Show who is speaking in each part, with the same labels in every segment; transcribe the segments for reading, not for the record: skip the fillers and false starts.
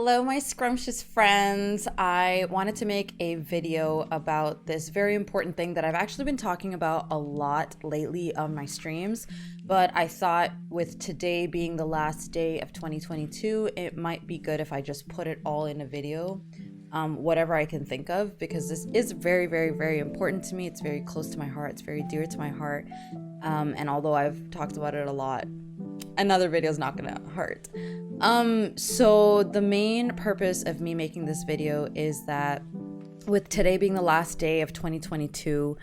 Speaker 1: Hello, my scrumptious friends. I wanted to make a video about this very important thing that I've actually been talking about a lot lately on my streams, but I thought with today being the last day of 2022, it might be good if I just put it all in a video, whatever I can think of, because this is very, very, very important to me. It's very close to my heart. It's very dear to my heart. And although I've talked about it a lot, another video is not gonna hurt. So the main purpose of me making this video is that with today being the last day of 2022,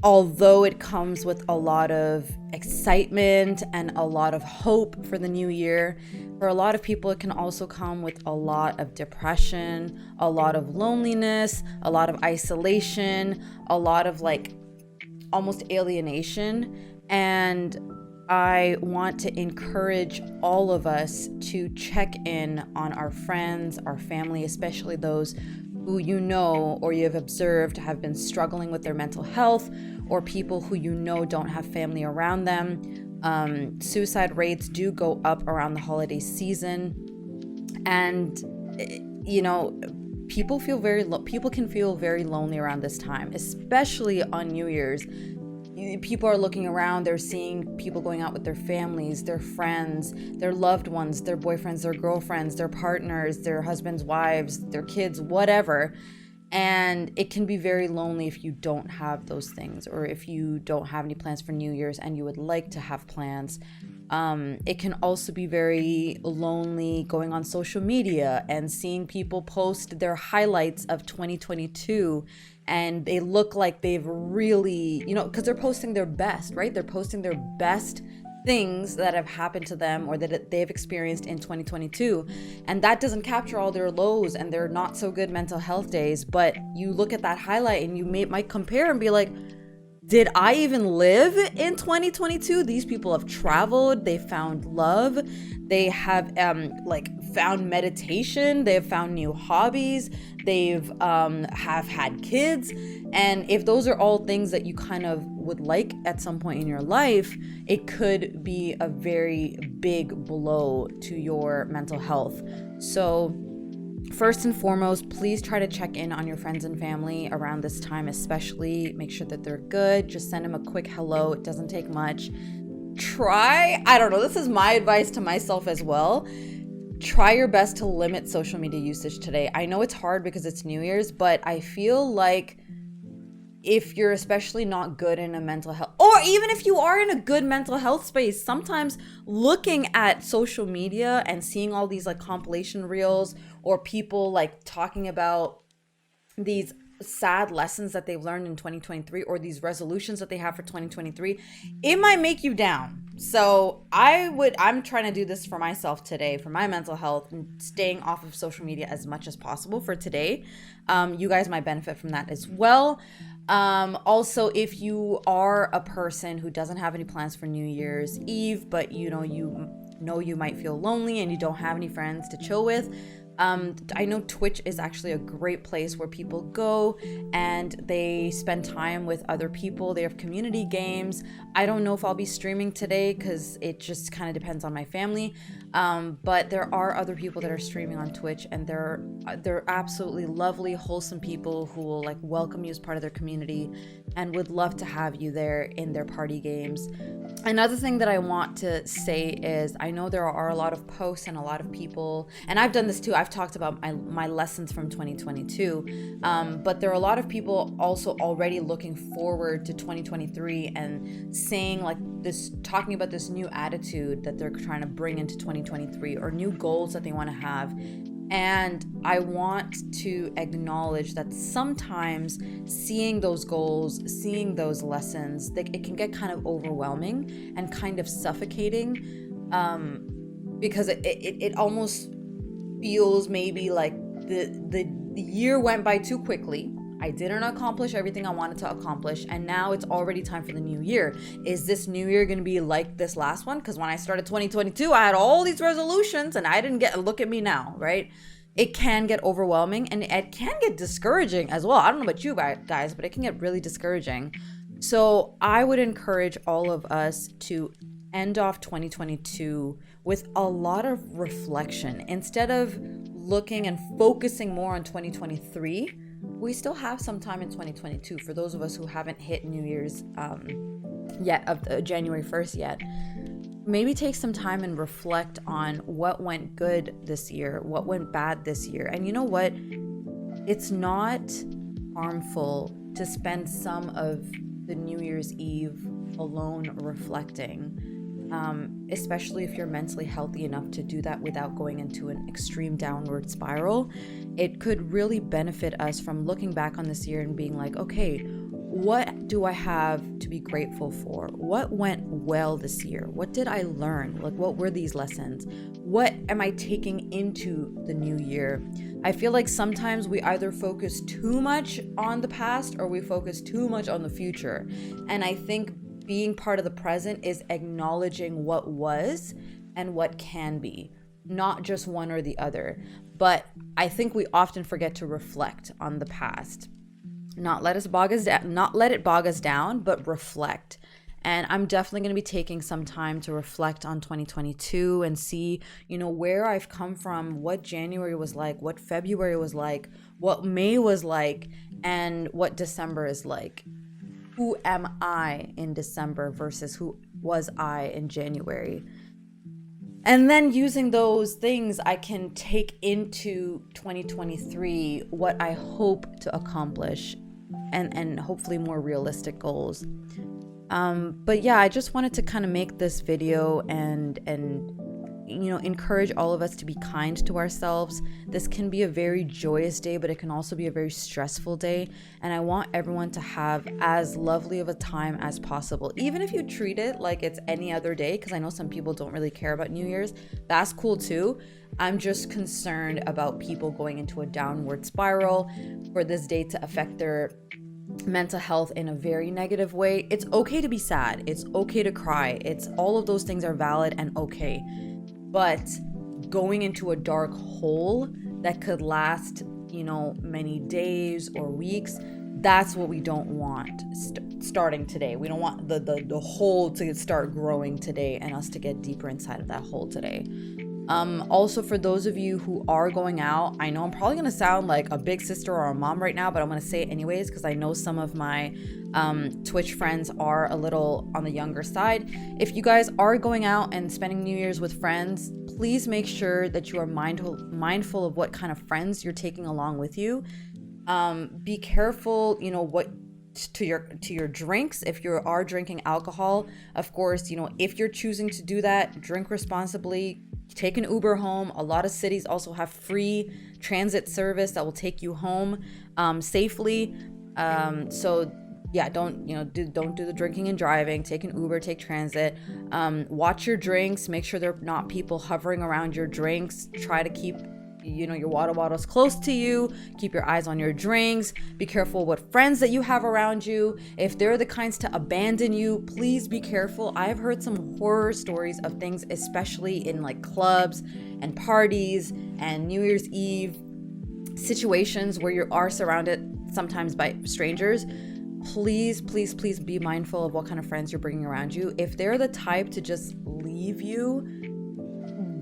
Speaker 1: although it comes with a lot of excitement and a lot of hope for the new year, for a lot of people it can also come with a lot of depression, a lot of loneliness, a lot of isolation, a lot of like almost alienation. And I want to encourage all of us to check in on our friends, our family, especially those who you know or you have observed have been struggling with their mental health, or people who you know don't have family around them. Suicide rates do go up around the holiday season, and you know, people can feel very lonely around this time, especially on New Year's. People are looking around, they're seeing people going out with their families, their friends, their loved ones, their boyfriends, their girlfriends, their partners, their husbands, wives, their kids, whatever. And it can be very lonely if you don't have those things, or if you don't have any plans for New Year's and you would like to have plans. It can also be very lonely going on social media and seeing people post their highlights of 2022, and they look like they've really, because they're posting their best, right? They're posting their best things that have happened to them or that they've experienced in 2022. And that doesn't capture all their lows and their not so good mental health days. But you look at that highlight and you might compare and be like, did I even live in 2022? These people have traveled, they found love, they have found meditation, they have found new hobbies, they've have had kids. And if those are all things that you kind of would like at some point in your life, it could be a very big blow to your mental health. So first and foremost, please try to check in on your friends and family around this time, especially make sure that they're good. Just send them a quick hello. It doesn't take much. This is my advice to myself as well. Try your best to limit social media usage today. I know it's hard because it's New Year's, but I feel like if you're especially not good in a mental health, or even if you are in a good mental health space, sometimes looking at social media and seeing all these like compilation reels or people like talking about these sad lessons that they've learned in 2023 or these resolutions that they have for 2023, it might make you down. So I'm trying to do this for myself today, for my mental health, and staying off of social media as much as possible for today. You guys might benefit from that as well. Also, if you are a person who doesn't have any plans for New Year's Eve, but you might feel lonely and you don't have any friends to chill with, I know Twitch is actually a great place where people go and they spend time with other people. They have community games. I don't know if I'll be streaming today because it just kind of depends on my family. But there are other people that are streaming on Twitch, and they're absolutely lovely, wholesome people who will like welcome you as part of their community and would love to have you there in their party games. Another thing that I want to say is I know there are a lot of posts and a lot of people, and I've done this too. I've talked about my lessons from 2022, but there are a lot of people also already looking forward to 2023 and saying like this, talking about this new attitude that they're trying to bring into 2023 or new goals that they want to have. And I want to acknowledge that sometimes seeing those goals, seeing those lessons, it can get kind of overwhelming and kind of suffocating, because it almost feels maybe like the year went by too quickly. I didn't accomplish everything I wanted to accomplish, and now it's already time for the new year. Is this new year going to be like this last one? Because when I started 2022, I had all these resolutions and I didn't look at me now, right? It can get overwhelming and it can get discouraging as well. I don't know about you guys, but it can get really discouraging. So I would encourage all of us to end off 2022 with a lot of reflection. Instead of looking and focusing more on 2023, we still have some time in 2022. For those of us who haven't hit New Year's yet, of January 1st yet, maybe take some time and reflect on what went good this year, what went bad this year. And you know what? It's not harmful to spend some of the New Year's Eve alone reflecting, especially if you're mentally healthy enough to do that without going into an extreme downward spiral. It could really benefit us from looking back on this year and being like, okay, what do I have to be grateful for? What went well this year? What did I learn? Like, what were these lessons? What am I taking into the new year? I feel like sometimes we either focus too much on the past or we focus too much on the future. And I think being part of the present is acknowledging what was and what can be, not just one or the other. But I think we often forget to reflect on the past. Not let it bog us down, but reflect. And I'm definitely going to be taking some time to reflect on 2022 and see, where I've come from, what January was like, what February was like, what May was like, and what December is like. Who am I in December versus who was I in January? And then using those things, I can take into 2023 what I hope to accomplish and hopefully more realistic goals. But yeah, I just wanted to kind of make this video and encourage all of us to be kind to ourselves. This can be a very joyous day, but it can also be a very stressful day. And I want everyone to have as lovely of a time as possible. Even if you treat it like it's any other day, because I know some people don't really care about New Year's. That's cool too. I'm just concerned about people going into a downward spiral, for this day to affect their mental health in a very negative way. It's okay to be sad. It's okay to cry. It's all of those things are valid and okay. But going into a dark hole that could last, many days or weeks, that's what we don't want starting today. We don't want the hole to start growing today and us to get deeper inside of that hole today. Also, for those of you who are going out, I know I'm probably going to sound like a big sister or a mom right now, but I'm going to say it anyways because I know some of my Twitch friends are a little on the younger side. If you guys are going out and spending New Year's with friends, please make sure that you are mindful of what kind of friends you're taking along with you. Be careful, what to your drinks. If you are drinking alcohol, of course, if you're choosing to do that, drink responsibly. Take an Uber home. A lot of cities also have free transit service that will take you home safely. So yeah, don't do the drinking and driving. Take an Uber, take transit. Watch your drinks. Make sure there are not people hovering around your drinks. Try to keep your water bottles close to you. Keep your eyes on your drinks. Be careful what friends that you have around you. If they're the kinds to abandon you, please be careful. I've heard some horror stories of things, especially in like clubs and parties and New Year's Eve situations where you are surrounded sometimes by strangers. Please, please, please be mindful of what kind of friends you're bringing around you. If they're the type to just leave you,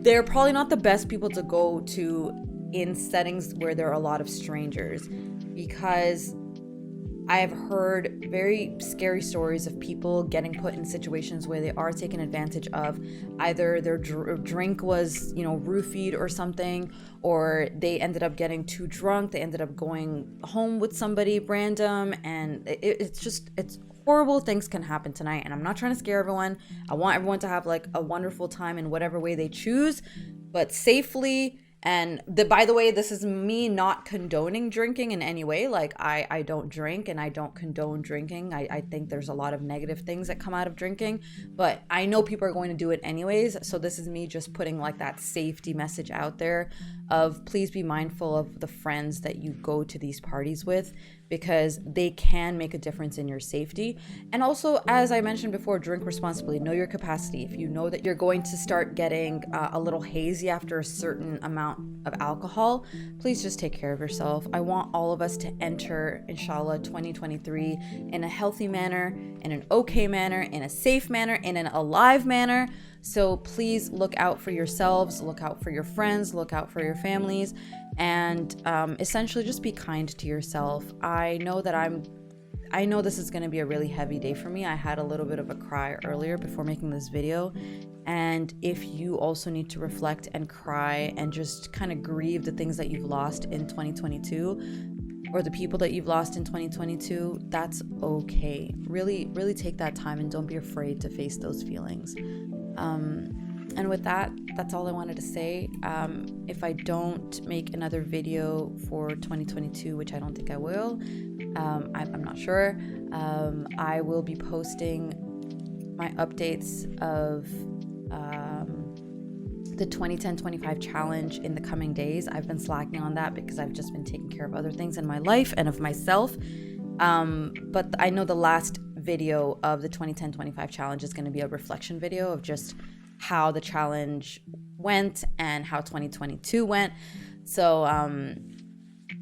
Speaker 1: they're probably not the best people to go to in settings where there are a lot of strangers, because I have heard very scary stories of people getting put in situations where they are taken advantage of. Either their drink was, roofied or something, or they ended up getting too drunk. They ended up going home with somebody random, and it's horrible things can happen tonight. And I'm not trying to scare everyone. I want everyone to have like a wonderful time in whatever way they choose, but safely. And by the way, this is me not condoning drinking in any way. Like I don't drink and I don't condone drinking. I think there's a lot of negative things that come out of drinking, but I know people are going to do it anyways. So this is me just putting like that safety message out there of please be mindful of the friends that you go to these parties with, because they can make a difference in your safety. And also, as I mentioned before, drink responsibly. Know your capacity. If you know that you're going to start getting a little hazy after a certain amount of alcohol, please just take care of yourself. I want all of us to enter, inshallah, 2023 in a healthy manner, in an okay manner, in a safe manner, in an alive manner, So please look out for yourselves, look out for your friends, look out for your families, and essentially just be kind to yourself. I know this is going to be a really heavy day for me. I had a little bit of a cry earlier before making this video. And if you also need to reflect and cry and just kind of grieve the things that you've lost in 2022 or the people that you've lost in 2022, that's okay. Really, really take that time and don't be afraid to face those feelings. And with that, that's all I wanted to say. If I don't make another video for 2022, which I don't think I will, I'm not sure, I will be posting my updates of the 20-10-25 challenge in the coming days. I've been slacking on that because I've just been taking care of other things in my life and of myself. But I know the last video of the 20-10-25 challenge is going to be a reflection video of just how the challenge went and how 2022 went. So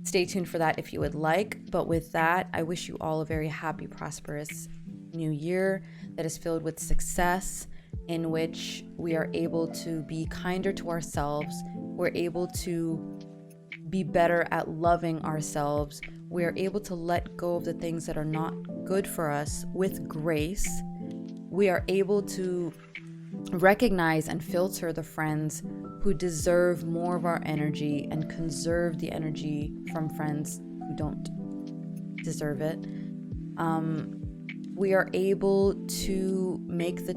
Speaker 1: stay tuned for that if you would like. But with that, I wish you all a very happy, prosperous new year that is filled with success, in which we are able to be kinder to ourselves. We're able to be better at loving ourselves. We're able to let go of the things that are not good for us with grace. We are able to recognize and filter the friends who deserve more of our energy and conserve the energy from friends who don't deserve it. We are able to make the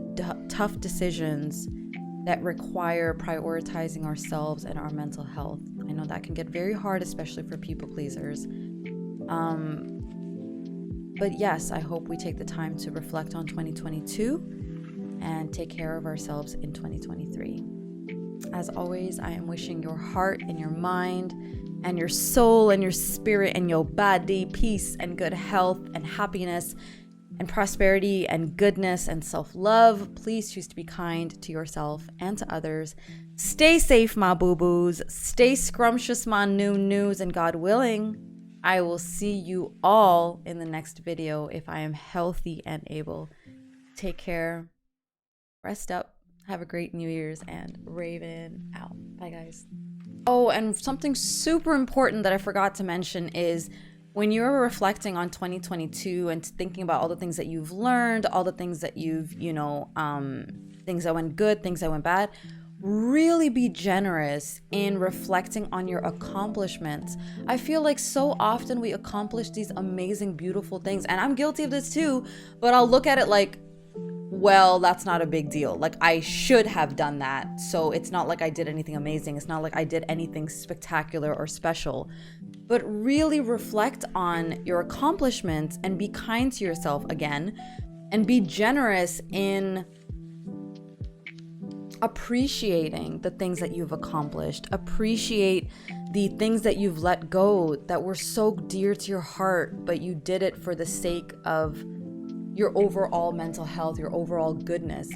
Speaker 1: tough decisions that require prioritizing ourselves and our mental health. I know that can get very hard, especially for people pleasers. But yes, I hope we take the time to reflect on 2022 and take care of ourselves in 2023. As always, I am wishing your heart and your mind and your soul and your spirit and your body peace and good health and happiness and prosperity and goodness and self-love. Please choose to be kind to yourself and to others. Stay safe, my boo-boos. Stay scrumptious, my new-news, and God willing, I will see you all in the next video if I am healthy and able. Take care. Rest up. Have a great New Year's, and Raven out. Bye, guys. Oh, and something super important that I forgot to mention is when you're reflecting on 2022 and thinking about all the things that you've learned, all the things that you've, things that went good, things that went bad, really be generous in reflecting on your accomplishments. I feel like so often we accomplish these amazing, beautiful things, and I'm guilty of this too, but I'll look at it like, well, that's not a big deal. Like, I should have done that. So it's not like I did anything amazing. It's not like I did anything spectacular or special. But really reflect on your accomplishments and be kind to yourself again, and be generous in appreciating the things that you've accomplished. Appreciate the things that you've let go that were so dear to your heart, but you did it for the sake of your overall mental health, your overall goodness.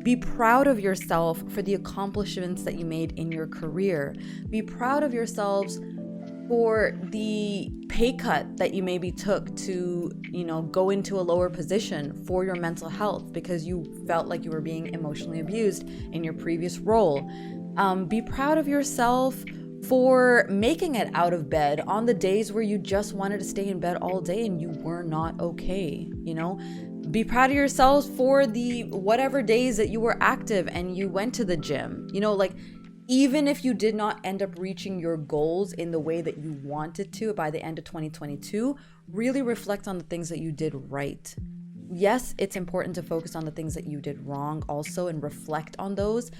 Speaker 1: Be proud of yourself for the accomplishments that you made in your career. Be proud of yourselves for the pay cut that you maybe took to, go into a lower position for your mental health because you felt like you were being emotionally abused in your previous role. Be proud of yourself for making it out of bed on the days where you just wanted to stay in bed all day and you were not okay. Be proud of yourselves for the whatever days that you were active and you went to the gym. Even if you did not end up reaching your goals in the way that you wanted to by the end of 2022, really reflect on the things that you did right. Yes, it's important to focus on the things that you did wrong also and reflect on those,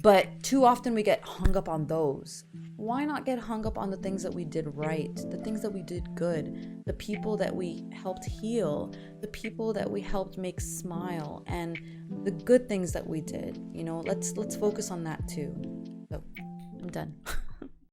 Speaker 1: but too often we get hung up on those. Why not get hung up on the things that we did right, the things that we did good, the people that we helped heal, the people that we helped make smile, and the good things that we did? Let's focus on that too. So I'm done.